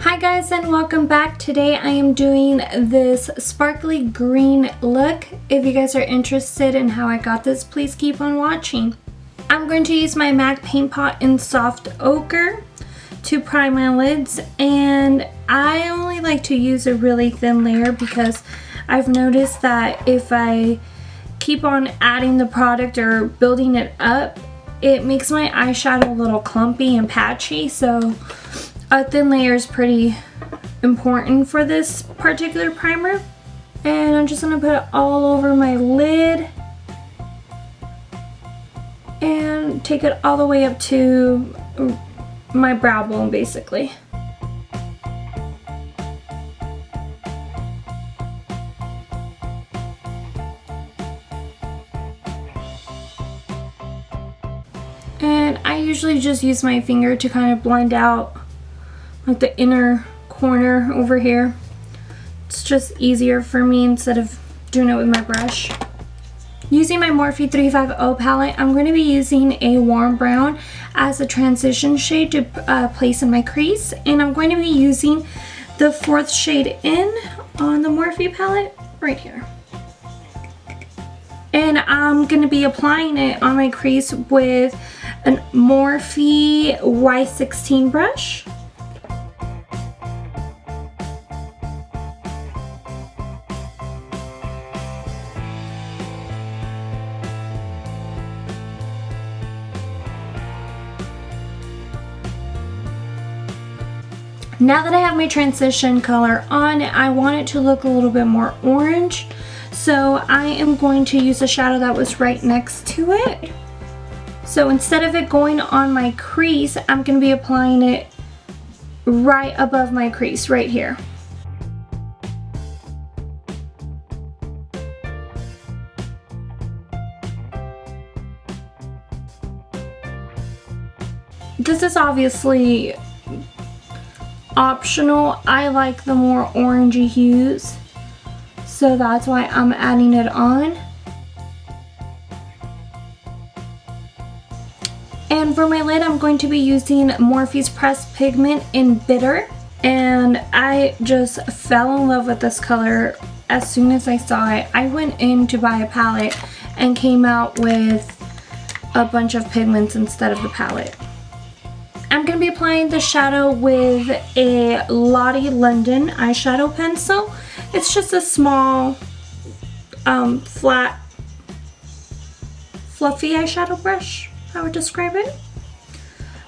Hi guys and welcome back. Today I am doing this sparkly green look. If you guys are interested in how I got this, please keep on watching. I'm going to use my MAC paint pot in soft ochre to prime my lids, and I only like to use a really thin layer because I've noticed that if I keep on adding the product or building it up, it makes my eyeshadow a little clumpy and patchy, so a thin layer is pretty important for this particular primer. And I'm just going to put it all over my lid and take it all the way up to my brow bone basically. And I usually just use my finger to kind of blend out like the inner corner over here. It's just easier for me instead of doing it with my brush. Using my Morphe 350 palette, I'm going to be using a warm brown as a transition shade to place in my crease, and I'm going to be using the 4th shade in on the Morphe palette right here. And I'm going to be applying it on my crease with a Morphe Y16 brush. Now that I have my transition color on, I want it to look a little bit more orange. So I am going to use a shadow that was right next to it. So instead of it going on my crease, I'm going to be applying it right above my crease, right here. This is obviously optional. I like the more orangey hues, so that's why I'm adding it on. And for my lid, I'm going to be using Morphe's Pressed Pigment in Bitter, and I just fell in love with this color as soon as I saw it. I went in to buy a palette and came out with a bunch of pigments instead of the palette. I'm going to be applying the shadow with a Lottie London eyeshadow pencil. It's just a small, flat, fluffy eyeshadow brush, I would describe it.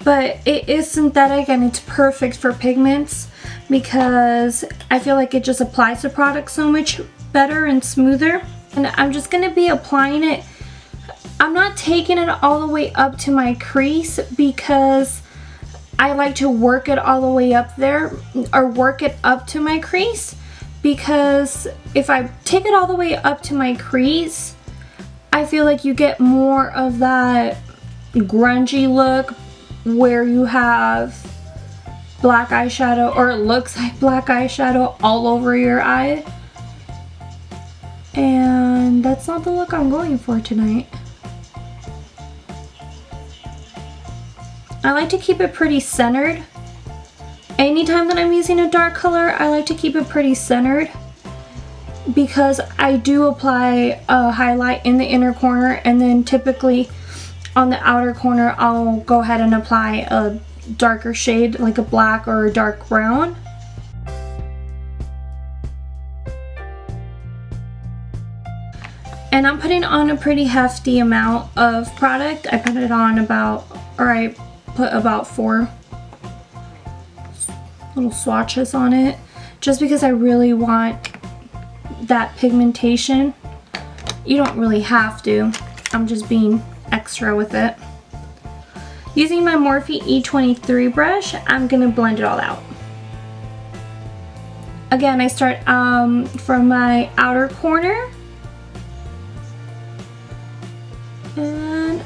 But it is synthetic and it's perfect for pigments because I feel like it just applies the product so much better and smoother. And I'm just going to be applying it. I'm not taking it all the way up to my crease because I like to work it all the way up there, or work it up to my crease, because if I take it all the way up to my crease, I feel like you get more of that grungy look where you have black eyeshadow, or it looks like black eyeshadow all over your eye. And that's not the look I'm going for tonight. I like to keep it pretty centered. Anytime that I'm using a dark color, I like to keep it pretty centered because I do apply a highlight in the inner corner, and then typically on the outer corner I'll go ahead and apply a darker shade like a black or a dark brown. And I'm putting on a pretty hefty amount of product. I put it on I put about 4 little swatches on it just because I really want that pigmentation. You don't really have to. I'm just being extra with it. Using my Morphe E23 brush, I'm gonna blend it all out. Again, I start from my outer corner, and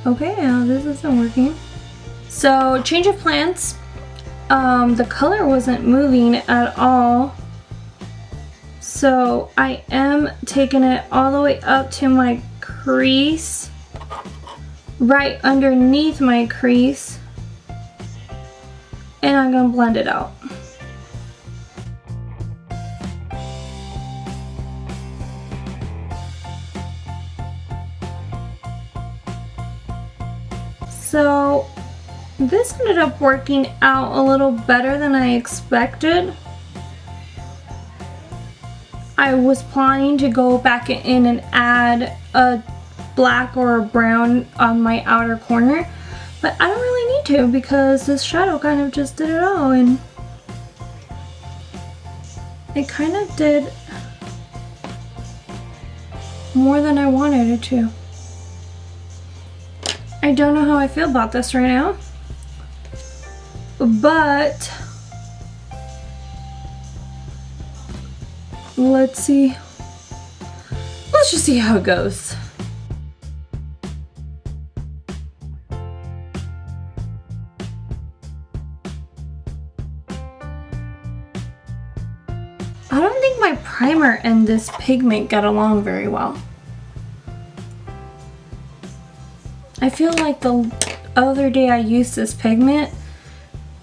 okay, now this isn't working. So, change of plans. The color wasn't moving at all. So, I am taking it all the way up to my crease, right underneath my crease. and I'm gonna blend it out. So this ended up working out a little better than I expected. I was planning to go back in and add a black or a brown on my outer corner, but I don't really need to because this shadow kind of just did it all, and it kind of did more than I wanted it to. I don't know how I feel about this right now, but let's see. Let's just see how it goes. I don't think my primer and this pigment got along very well. I feel like the other day I used this pigment,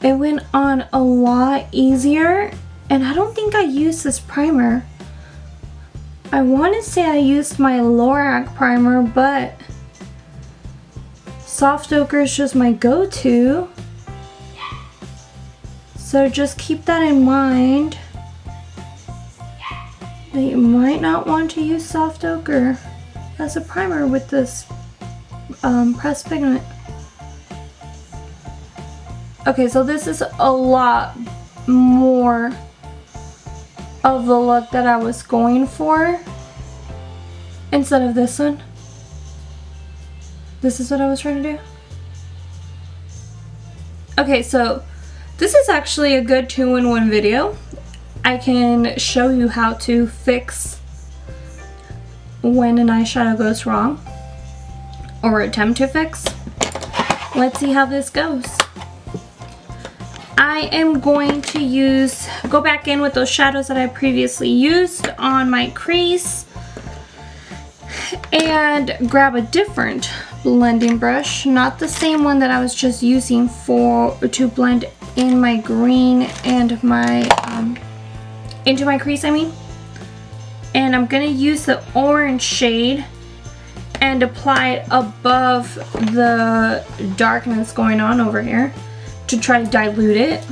it went on a lot easier, and I don't think I used this primer. I want to say I used my LORAC primer, but Soft Ochre is just my go-to. So just keep that in mind, that you might not want to use Soft Ochre as a primer with this pressed pigment. Okay, so this is a lot more of the look that I was going for instead of this one. This is what I was trying to do. Okay, so this is actually a good 2-in-1 video. I can show you how to fix when an eyeshadow goes wrong, or attempt to fix. Let's see how this goes. I am going to go back in with those shadows that I previously used on my crease and grab a different blending brush, not the same one that I was just using to blend in my green and my into my crease, I mean. And I'm gonna use the orange shade and apply it above the darkness going on over here to try to dilute it.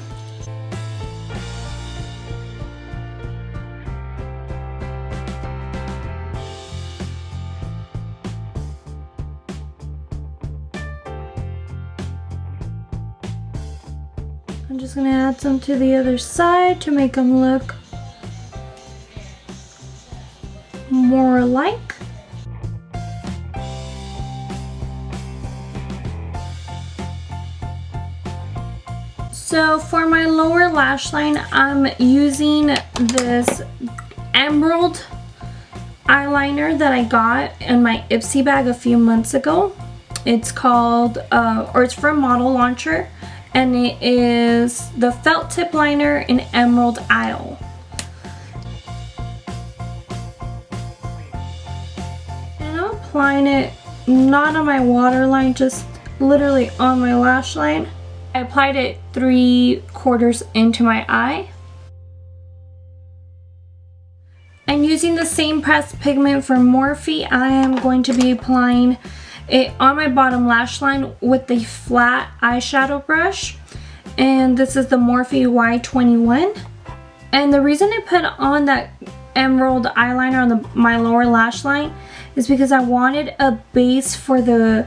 I'm just gonna add some to the other side to make them look more alike. So for my lower lash line, I'm using this emerald eyeliner that I got in my Ipsy bag a few months ago. It's called, it's from ModelLauncher, and it is the felt tip liner in Emerald Isle. And I'm applying it not on my waterline, just literally on my lash line. I applied it 3/4 into my eye. And using the same pressed pigment from Morphe, I am going to be applying it on my bottom lash line with the flat eyeshadow brush. And this is the Morphe Y21. And the reason I put on that emerald eyeliner on my lower lash line is because I wanted a base for the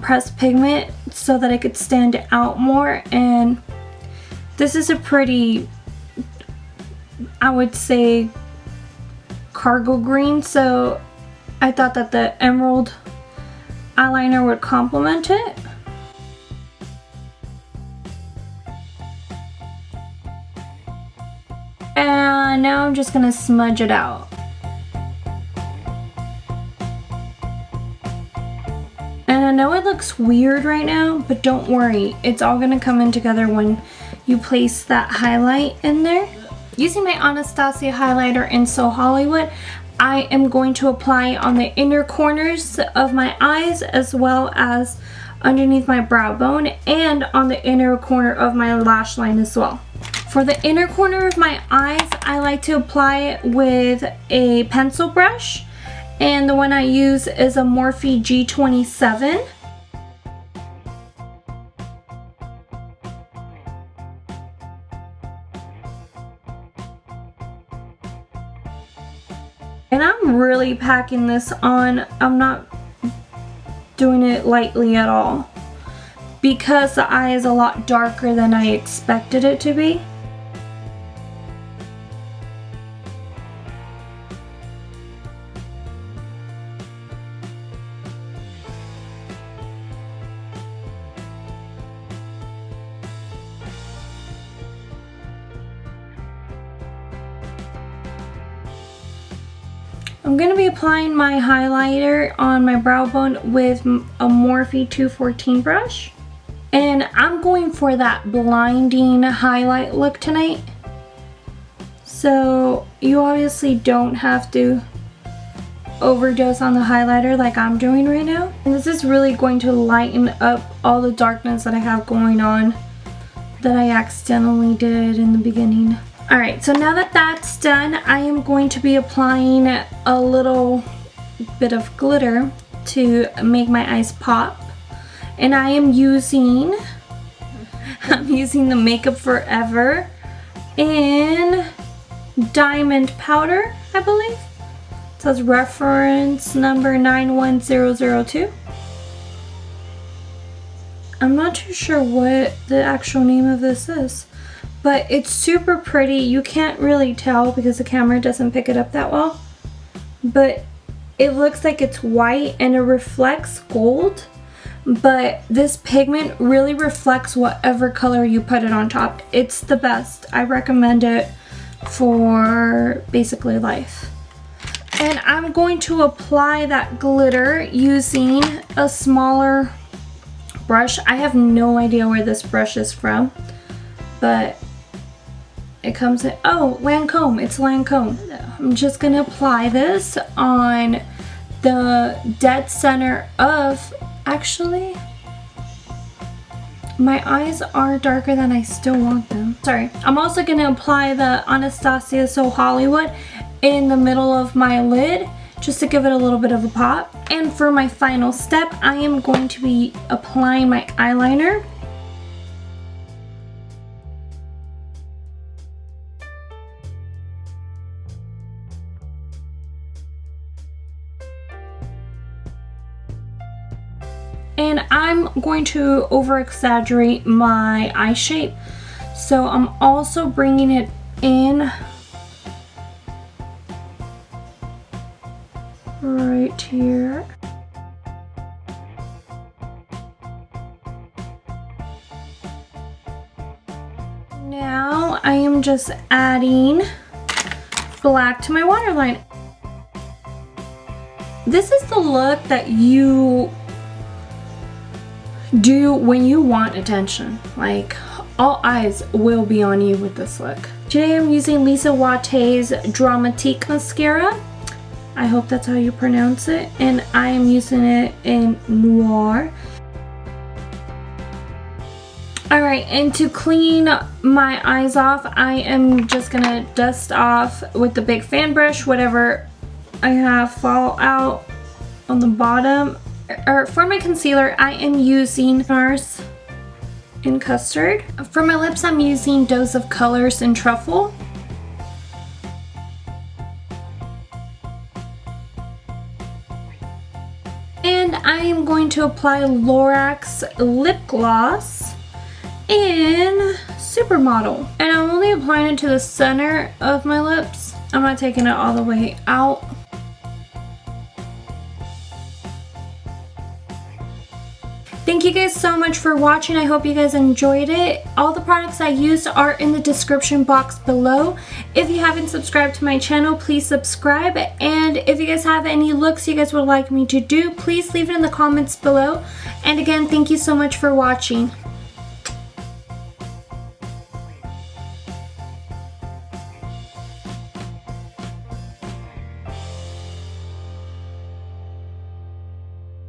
pressed pigment so that it could stand out more. And this is a pretty, I would say, cargo green, so I thought that the emerald eyeliner would complement it. And now I'm just gonna smudge it out. And I know it looks weird right now, but don't worry, it's all gonna come in together when you place that highlight in there. Using my Anastasia highlighter in So Hollywood, I am going to apply on the inner corners of my eyes as well as underneath my brow bone and on the inner corner of my lash line as well. For the inner corner of my eyes, I like to apply it with a pencil brush, and the one I use is a Morphe G27. And I'm really packing this on. I'm not doing it lightly at all because the eye is a lot darker than I expected it to be. I'm going to be applying my highlighter on my brow bone with a Morphe 214 brush. And I'm going for that blinding highlight look tonight. So you obviously don't have to overdose on the highlighter like I'm doing right now. And this is really going to lighten up all the darkness that I have going on that I accidentally did in the beginning. Alright, so now that that's done, I am going to be applying a little bit of glitter to make my eyes pop. And I am using, the Makeup Forever in Diamond Powder, I believe. It says reference number 91002. I'm not too sure what the actual name of this is, but it's super pretty. You can't really tell because the camera doesn't pick it up that well, but it looks like it's white and it reflects gold, but this pigment really reflects whatever color you put it on top. It's the best. I recommend it for basically life. And I'm going to apply that glitter using a smaller brush. I have no idea where this brush is from, but it comes in, oh, Lancome, it's Lancome. I'm just gonna apply this on the dead center of, actually, my eyes are darker than I still want them. Sorry. I'm also gonna apply the Anastasia So Hollywood in the middle of my lid just to give it a little bit of a pop. And for my final step, I am going to be applying my eyeliner. And I'm going to over exaggerate my eye shape. So I'm also bringing it in right here. Now I am just adding black to my waterline. This is the look that you do when you want attention. Like, all eyes will be on you with this look. Today I'm using Lise Watier's Dramatique mascara. I hope that's how you pronounce it. And I am using it in Noir. Alright, and to clean my eyes off, I am just gonna dust off with the big fan brush whatever I have fall out on the bottom. For my concealer, I am using NARS in Custard. For my lips, I'm using Dose of Colors in Truffle. And I am going to apply LORAC's lip gloss in Supermodel. And I'm only applying it to the center of my lips. I'm not taking it all the way out. Thank you guys so much for watching. I hope you guys enjoyed it. All the products I used are in the description box below. If you haven't subscribed to my channel, please subscribe. And if you guys have any looks you guys would like me to do, please leave it in the comments below. And again, thank you so much for watching.